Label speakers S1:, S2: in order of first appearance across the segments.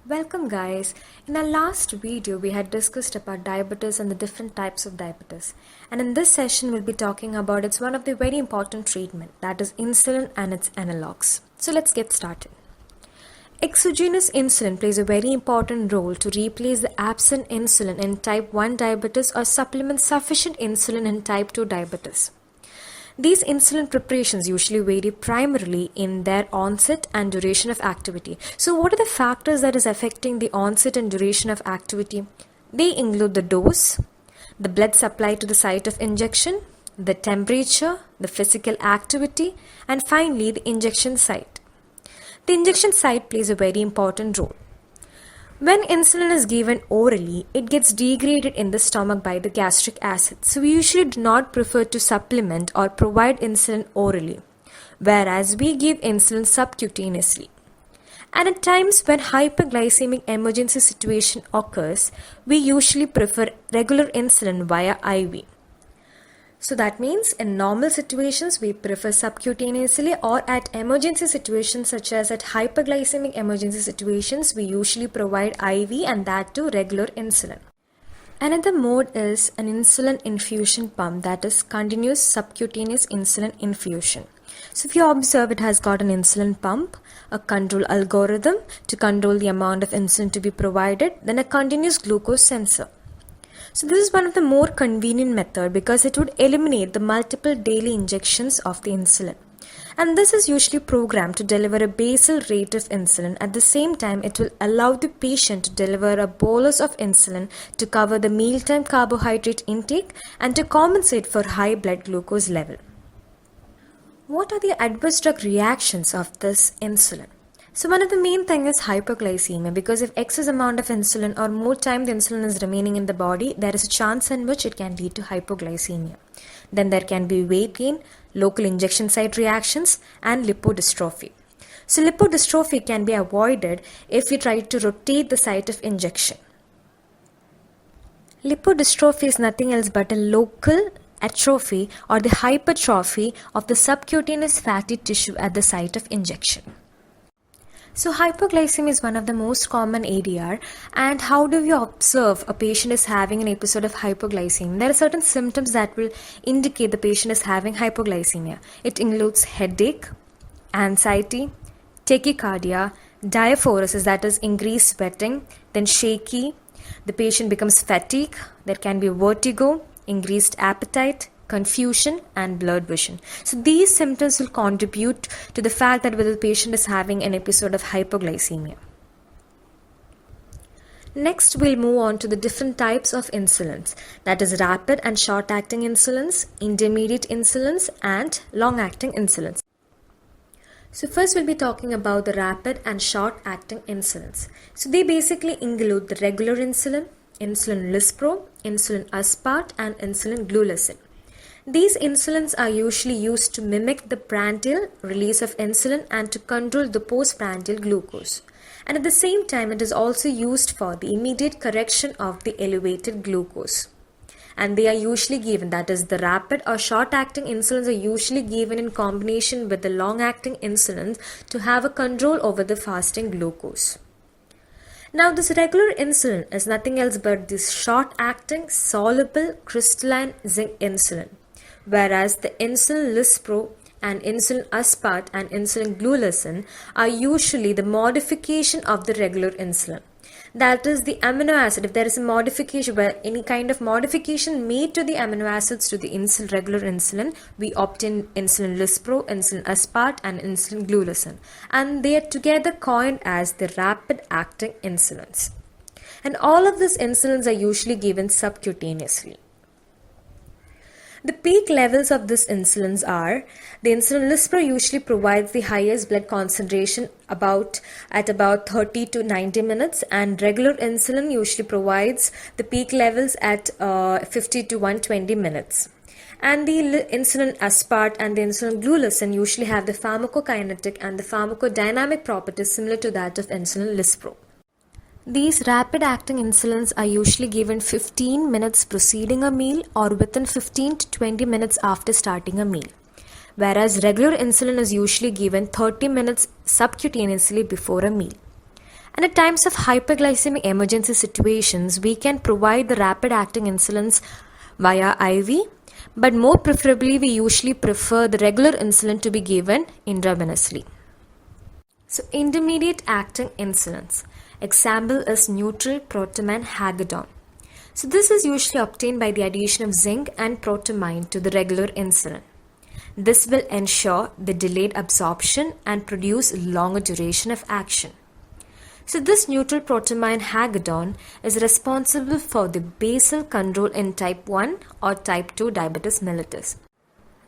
S1: Welcome guys. In our last video we had discussed about diabetes and the different types of diabetes. And in this session we'll be talking about it's one of the very important treatment, that is insulin and its analogs. So let's get started. Exogenous insulin plays a very important role to replace the absent insulin in type 1 diabetes or supplement sufficient insulin in type 2 diabetes. These insulin preparations usually vary primarily in their onset and duration of activity. So what are the factors that is affecting the onset and duration of activity? They include the dose, the blood supply to the site of injection, the temperature, the physical activity, and finally the injection site. The injection site plays a very important role. When insulin is given orally, it gets degraded in the stomach by the gastric acid. So we usually do not prefer to supplement or provide insulin orally, whereas we give insulin subcutaneously. And at times when hyperglycemic emergency situation occurs, we usually prefer regular insulin via IV. So that means in normal situations we prefer subcutaneously, or at emergency situations such as at hyperglycemic emergency situations we usually provide IV, and that too regular insulin. Another mode is an insulin infusion pump, that is continuous subcutaneous insulin infusion. So if you observe, it has got an insulin pump, a control algorithm to control the amount of insulin to be provided, then a continuous glucose sensor. So this is one of the more convenient method because it would eliminate the multiple daily injections of the insulin. And this is usually programmed to deliver a basal rate of insulin. At the same time, it will allow the patient to deliver a bolus of insulin to cover the mealtime carbohydrate intake and to compensate for high blood glucose level. What are the adverse drug reactions of this insulin? So one of the main thing is hyperglycemia, because if excess amount of insulin or more time the insulin is remaining in the body, there is a chance in which it can lead to hypoglycemia. Then there can be weight gain, local injection site reactions, and lipodystrophy. So lipodystrophy can be avoided if we try to rotate the site of injection. Lipodystrophy is nothing else but a local atrophy or the hypertrophy of the subcutaneous fatty tissue at the site of injection. So hypoglycemia is one of the most common ADR, and how do we observe a patient is having an episode of hypoglycemia? There are certain symptoms that will indicate the patient is having hypoglycemia. It includes headache, anxiety, tachycardia, diaphoresis, that is increased sweating, then shaky, the patient becomes fatigued, there can be vertigo, increased appetite, confusion, and blurred vision. So these symptoms will contribute to the fact that whether the patient is having an episode of hypoglycemia. Next, we'll move on to the different types of insulins, that is rapid and short-acting insulins, intermediate insulins, and long-acting insulins. So first we'll be talking about the rapid and short-acting insulins. So they basically include the regular insulin, insulin lispro, insulin aspart, and insulin glulicin. These insulins are usually used to mimic the prandial release of insulin and to control the postprandial glucose. And at the same time, it is also used for the immediate correction of the elevated glucose. And they are usually given, that is, the rapid or short-acting insulins are usually given in combination with the long-acting insulins to have a control over the fasting glucose. Now this regular insulin is nothing else but this short-acting soluble crystalline zinc insulin, whereas the insulin lispro and insulin aspart and insulin glulicin are usually the modification of the regular insulin. That is the amino acid. If there is a modification, where any kind of modification made to the amino acids to the regular insulin, we obtain insulin lispro, insulin aspart, and insulin glulicin, and they are together coined as the rapid acting insulins. And all of these insulins are usually given subcutaneously. The peak levels of these insulins are, the insulin lispro usually provides the highest blood concentration at about 30 to 90 minutes, and regular insulin usually provides the peak levels at 50 to 120 minutes. And the insulin aspart and the insulin glulicin usually have the pharmacokinetic and the pharmacodynamic properties similar to that of insulin lispro. These rapid-acting insulins are usually given 15 minutes preceding a meal or within 15 to 20 minutes after starting a meal, whereas regular insulin is usually given 30 minutes subcutaneously before a meal. And at times of hyperglycemic emergency situations, we can provide the rapid-acting insulins via IV, but more preferably, we usually prefer the regular insulin to be given intravenously. So, intermediate-acting insulins. Example is neutral protamine hagedon. So, this is usually obtained by the addition of zinc and protamine to the regular insulin. This will ensure the delayed absorption and produce longer duration of action. So this neutral protamine hagedon is responsible for the basal control in type 1 or type 2 diabetes mellitus.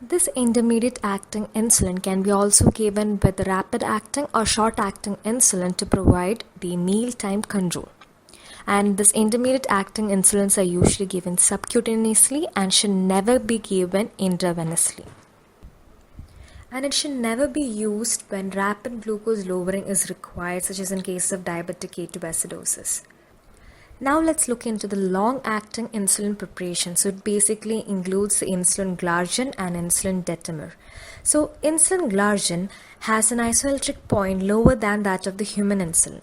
S1: This intermediate acting insulin can be also given with rapid acting or short acting insulin to provide the mealtime control. And this intermediate acting insulins are usually given subcutaneously and should never be given intravenously. And it should never be used when rapid glucose lowering is required, such as in case of diabetic ketoacidosis. Now let's look into the long-acting insulin preparation. So it basically includes the insulin glargine and insulin detamers. So insulin glargine has an isoelectric point lower than that of the human insulin.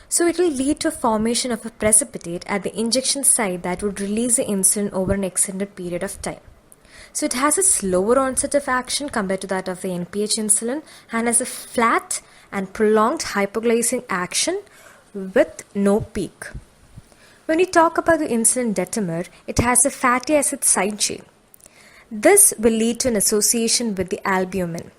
S1: So it will lead to formation of a precipitate at the injection site that would release the insulin over an extended period of time. So it has a slower onset of action compared to that of the NPH insulin and has a flat and prolonged hypoglycemic action with no peak. When we talk about the insulin detamer, it has a fatty acid side chain. This will lead to an association with the albumin.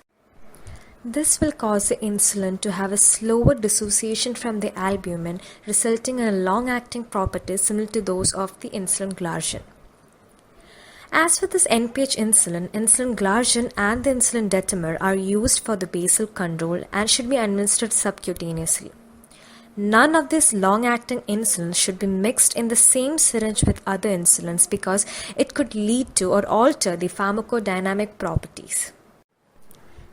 S1: This will cause the insulin to have a slower dissociation from the albumin, resulting in a long-acting properties similar to those of the insulin glargine. As for this NPH insulin, insulin glargine and the insulin detamer are used for the basal control and should be administered subcutaneously. None of these long-acting insulins should be mixed in the same syringe with other insulins because it could lead to or alter the pharmacodynamic properties.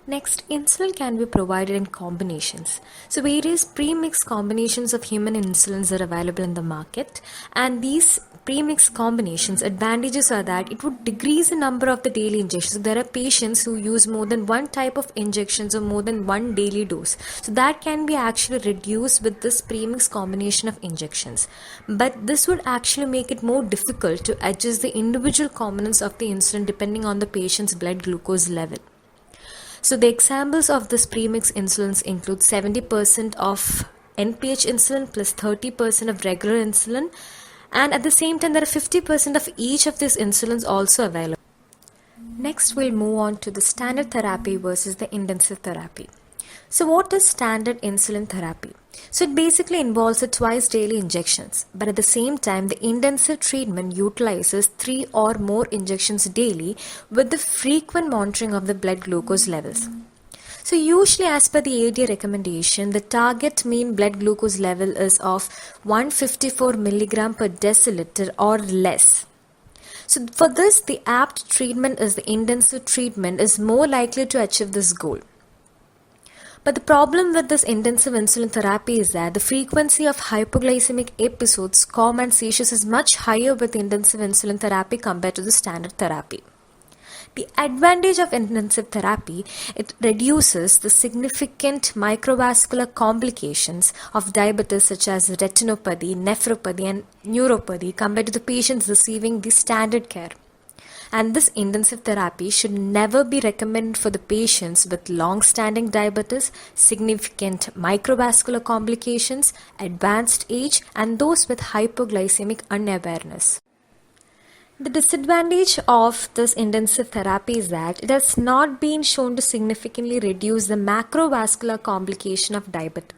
S1: Next, insulin can be provided in combinations. So various pre-mixed combinations of human insulins are available in the market, and these pre-mixed combinations advantages are that it would decrease the number of the daily injections. So there are patients who use more than one type of injections or more than one daily dose. So that can be actually reduced with this pre-mixed combination of injections. But this would actually make it more difficult to adjust the individual components of the insulin depending on the patient's blood glucose level. So the examples of this premixed insulins include 70% of NPH insulin plus 30% of regular insulin, and at the same time there are 50% of each of these insulins also available. Next we'll move on to the standard therapy versus the intensive therapy. So what is standard insulin therapy? So it basically involves a twice daily injections, but at the same time the intensive treatment utilizes 3 or more injections daily with the frequent monitoring of the blood glucose levels. So usually as per the ADA recommendation, the target mean blood glucose level is of 154 mg per deciliter or less. So for this, the apt treatment is the intensive treatment is more likely to achieve this goal. But the problem with this intensive insulin therapy is that the frequency of hypoglycemic episodes, coma and seizures is much higher with intensive insulin therapy compared to the standard therapy. The advantage of intensive therapy, it reduces the significant microvascular complications of diabetes such as retinopathy, nephropathy and neuropathy compared to the patients receiving the standard care. And this intensive therapy should never be recommended for the patients with long-standing diabetes, significant microvascular complications, advanced age, and those with hypoglycemic unawareness. The disadvantage of this intensive therapy is that it has not been shown to significantly reduce the macrovascular complication of diabetes.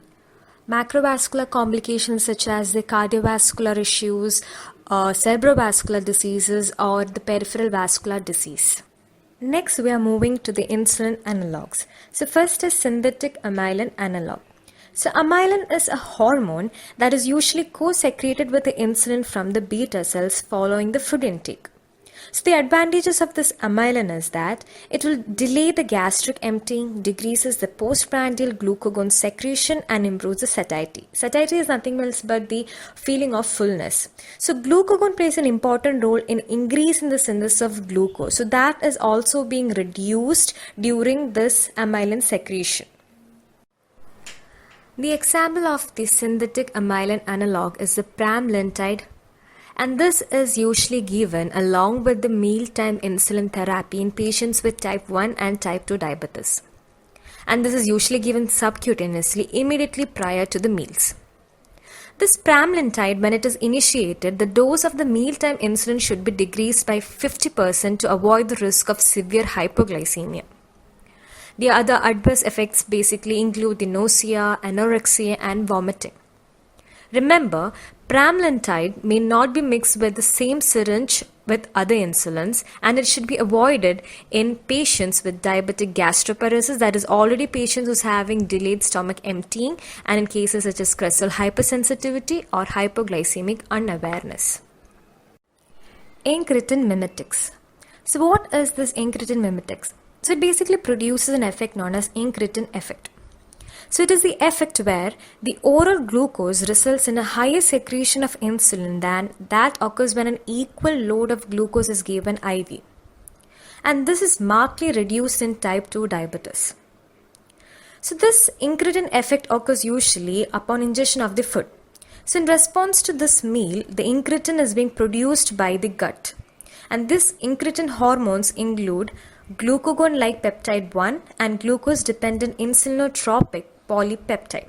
S1: Macrovascular complications such as the cardiovascular issues, cerebrovascular diseases or the peripheral vascular disease. Next we are moving to the insulin analogs. So first is synthetic amylin analog. So amylin is a hormone that is usually co-secreted with the insulin from the beta cells following the food intake. So the advantages of this amylin is that it will delay the gastric emptying, decreases the postprandial glucagon secretion and improves the satiety. Satiety is nothing else but the feeling of fullness. So glucagon plays an important role in increasing the synthesis of glucose. So that is also being reduced during this amylin secretion. The example of the synthetic amylin analog is the pramlintide, and this is usually given along with the mealtime insulin therapy in patients with type 1 and type 2 diabetes. And this is usually given subcutaneously immediately prior to the meals. This pramlintide, when it is initiated, the dose of the mealtime insulin should be decreased by 50% to avoid the risk of severe hypoglycemia. The other adverse effects basically include the nausea, anorexia, and vomiting. Remember, pramlintide may not be mixed with the same syringe with other insulins, and it should be avoided in patients with diabetic gastroparesis, that is already patients who's having delayed stomach emptying, and in cases such as crestal hypersensitivity or hypoglycemic unawareness. Incretin mimetics. So what is this incretin mimetics? So it basically produces an effect known as incretin effect. So it is the effect where the oral glucose results in a higher secretion of insulin than that occurs when an equal load of glucose is given IV. And this is markedly reduced in type 2 diabetes. So this incretin effect occurs usually upon ingestion of the food. So in response to this meal, the incretin is being produced by the gut. And this incretin hormones include glucagon-like peptide 1 and glucose-dependent insulinotropic polypeptide.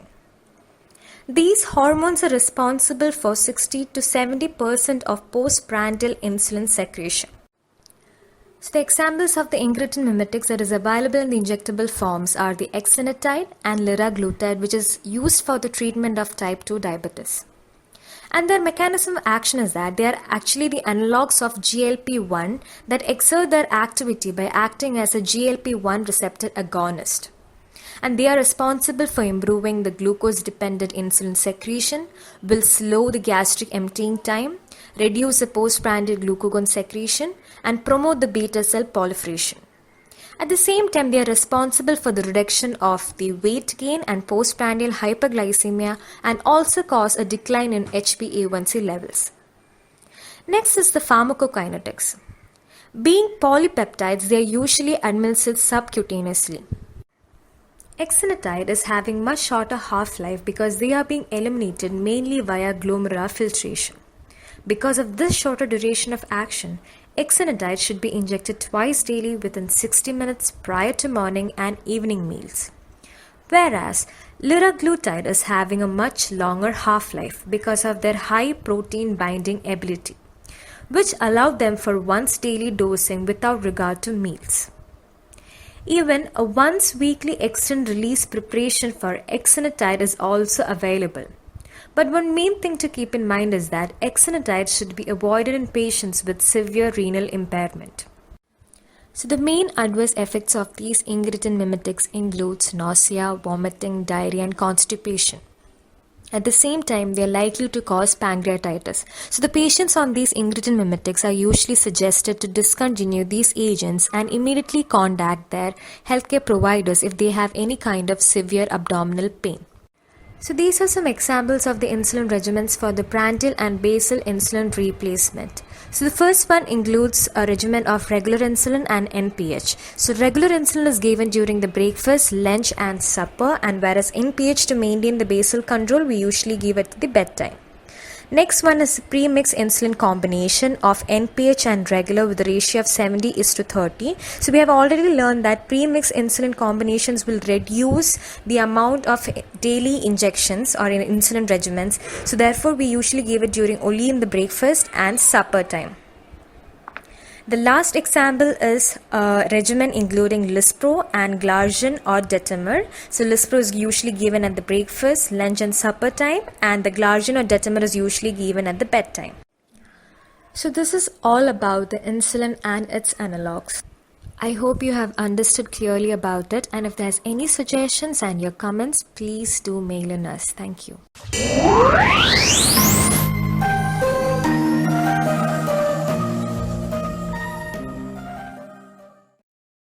S1: These hormones are responsible for 60 to 70% of postprandial insulin secretion. So the examples of the incretin mimetics that is available in the injectable forms are the exenatide and liraglutide, which is used for the treatment of type 2 diabetes. And their mechanism of action is that they are actually the analogs of GLP-1 that exert their activity by acting as a GLP-1 receptor agonist. And they are responsible for improving the glucose-dependent insulin secretion, will slow the gastric emptying time, reduce the postprandial glucagon secretion, and promote the beta cell proliferation. At the same time, they are responsible for the reduction of the weight gain and postprandial hyperglycemia and also cause a decline in HbA1c levels. Next is the pharmacokinetics. Being polypeptides, they are usually administered subcutaneously. Exenatide is having much shorter half-life because they are being eliminated mainly via glomerular filtration. Because of this shorter duration of action, exenatide should be injected twice daily within 60 minutes prior to morning and evening meals. Whereas liraglutide is having a much longer half-life because of their high protein binding ability, which allowed them for once daily dosing without regard to meals. Even a once weekly extended release preparation for exenatide is also available. But one main thing to keep in mind is that exenatide should be avoided in patients with severe renal impairment. So the main adverse effects of these incretin mimetics includes nausea, vomiting, diarrhea, and constipation. At the same time, they are likely to cause pancreatitis. So the patients on these incretin mimetics are usually suggested to discontinue these agents and immediately contact their healthcare providers if they have any kind of severe abdominal pain. So these are some examples of the insulin regimens for the prandial and basal insulin replacement. So the first one includes a regimen of regular insulin and NPH. So regular insulin is given during the breakfast, lunch and supper, and whereas NPH to maintain the basal control we usually give at the bedtime. Next one is pre-mix insulin combination of NPH and regular with a ratio of 70:30. So we have already learned that pre-mix insulin combinations will reduce the amount of daily injections or in insulin regimens. So therefore we usually give it during only in the breakfast and supper time. The last example is a regimen including Lispro and Glargine or Detamir. So Lispro is usually given at the breakfast, lunch and supper time, and the Glargine or Detamir is usually given at the bedtime. So this is all about the insulin and its analogs. I hope you have understood clearly about it, and if there's any suggestions and your comments, please do mail in us. Thank you.